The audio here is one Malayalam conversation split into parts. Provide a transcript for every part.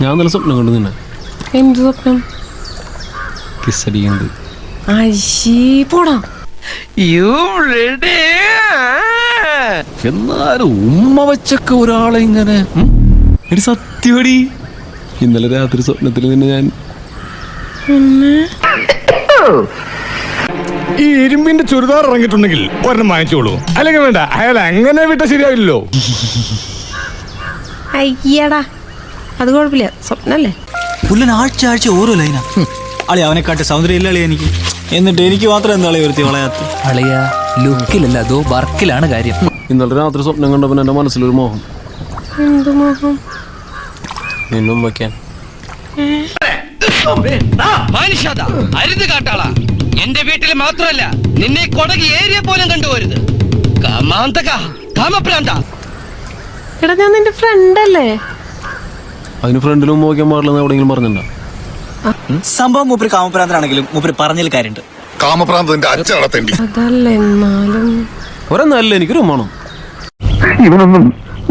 ഞാൻ നല്ല സ്വപ്നം കണ്ടു നിന്നെ. എന്ത് സ്വപ്നം? കിസ്സടിയുണ്ട്. പോടാ. എന്നാലും ഉമ്മ വെച്ചൊക്കെ ഒരാളെ ഇങ്ങനെ ഒരു സത്യവടി. ഇന്നലെ രാത്രി സ്വപ്നത്തിൽ നിന്നെ ഞാൻ ഈ ഇരുമ്പിന്റെ ചുരിദാർ ഇറങ്ങിയിട്ടുണ്ടെങ്കിൽ ഒരെണ്ണം വാങ്ങിച്ചോളൂ. അല്ലെങ്കിൽ വേണ്ട, അയാൾ അങ്ങനെ വിട്ട ശരിയാവില്ലല്ലോ. അയ്യടാ, അത് കുഴപ്പമില്ല, സ്വപ്നല്ലേ. പുല്ലൻ ആഴ്ച ഓരോ ലൈനാ. അളി അവനെക്കാട്ട് സൗന്ദര്യം ഇല്ല അളി എനിക്ക്. എന്നിട്ട് എനിക്ക് മാത്രം എന്താ അളി വരുത്തി വളയാത്ത അളിയ ലുക്കിലല്ല, അതോ വർക്കിലാണ് കാര്യം. ഇന്നലെ രാത്രി സ്വപ്നം കണ്ടപ്പോൾ എൻ്റെ മനസ്സിലൊരു മോഹം. എന്ത് മോഹം? നിന്നും വയ്ക്കാൻ. അരുത് കാട്ടാളാ, എന്റെ വീട്ടിൽ മാത്രമല്ല നിന്നെ കൊടകി ഏരിയ പോലും കണ്ടുപോരുത്. എടാ, ഞാൻ നിന്റെ ഫ്രണ്ട് അല്ലേ? അതിന് ഫ്രണ്ടിലും വയ്ക്കാൻ പാടില്ലെന്ന് എവിടെയെങ്കിലും പറഞ്ഞിട്ടുണ്ടോ? സംഭവം മൂപ്പര് കാമപ്രാന്തനാണെങ്കിലും മൂപ്പര് പറഞ്ഞതിൽ കാര്യമുണ്ട്. കാമപ്രാന്തന്റെ അച്ഛനടത്തേണ്ടി അതല്ല, എന്നാലും ഒരെന്നല്ല എനിക്കൊരു വേണം. ഇവനൊന്നും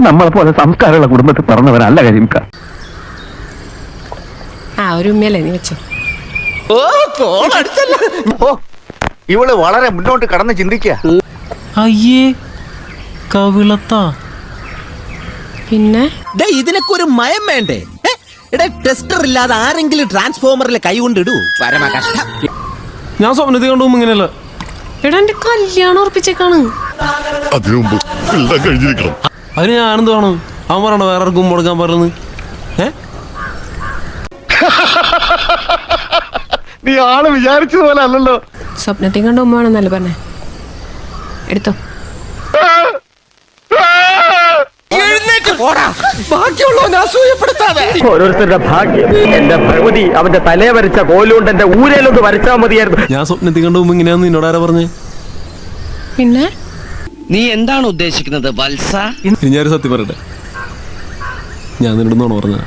നമ്മളെ പോലെ സംസ്കാരമുള്ള കുടുംബത്തിൽ പറഞ്ഞവരല്ല കരിമിക്ക. ഒരു ഉമ്മയല്ലേ നീ വെച്ചോ. ഇവള് വളരെ മുന്നോട്ട് കടന്ന് ചിന്തിക്കുക. അയ്യേ കവിളത്താ. പിന്നെ ഇതിനൊക്കെ ഒരു മയം വേണ്ടേ? ടെസ്റ്റർ ഇല്ലാതെ ആരെങ്കിലും ട്രാൻസ്ഫോമറിലെ കൈ കൊണ്ടിടൂ. പരമ കഷ്ടം. ഞാൻ സ്വപ്നത്തിൽ കണ്ടു ഇങ്ങനെയല്ല. എടാ, എന്റെ കല്യാണം ഉറപ്പിച്ചേക്കാണ്. അതിനു മുമ്പ് എല്ലാം കഴിഞ്ഞിരിക്കണം. അതിന് ഞാനെന്ത് വേണം? അവൻ പറയണ വേറെ ആർക്കും കൊടുക്കാൻ പറയുന്നത്. നീ ആള് വിചാരിച്ചതുപോലെ അല്ലല്ലോ. സ്വപ്നത്തിൽ കണ്ട ഉമ്മയാണെന്നല്ലേ പറഞ്ഞേ. എടുത്തോ. ഓരോരുത്തരുടെ ഭാഗ്യം. എന്റെ ഭഗവതി, അവന്റെ തലയെ വരച്ച കോലുകൊണ്ട് എന്റെ ഊരയിലൊന്ന് വരച്ചാൽ മതിയായിരുന്നു. ഞാൻ സ്വപ്നത്തിൽ കണ്ട മുമ്പ് ഇങ്ങനെയാന്ന് നിന്നോട് ആരാ പറഞ്ഞേ? പിന്നെ നീ എന്താണ് ഉദ്ദേശിക്കുന്നത് വത്സ? ഇനി ഞാനൊരു സത്യം പറയട്ടെ. ഞാൻ നിന്നോട് പറഞ്ഞ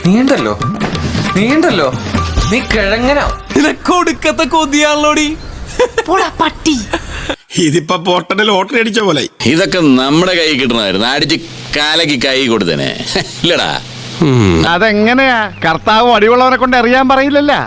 നീണ്ടല്ലോ നീ കിഴങ്ങനോ? കൊടുക്കത്തെ കൊതിയാണല്ലോടി. പട്ടി. ഇതിപ്പോ പോട്ടന്റെ ലോട്ടറി അടിച്ച പോലെ. ഇതൊക്കെ നമ്മുടെ കൈ കിട്ടണമായിരുന്നു. അടിച്ച് കാലക്ക് കൈ കൊടുത്തേനെ ഇല്ലടാ. അതെങ്ങനെയാ? കർത്താവ് അടിയുള്ളവരെ കൊണ്ട് അറിയാൻ പറയില്ലല്ലോ.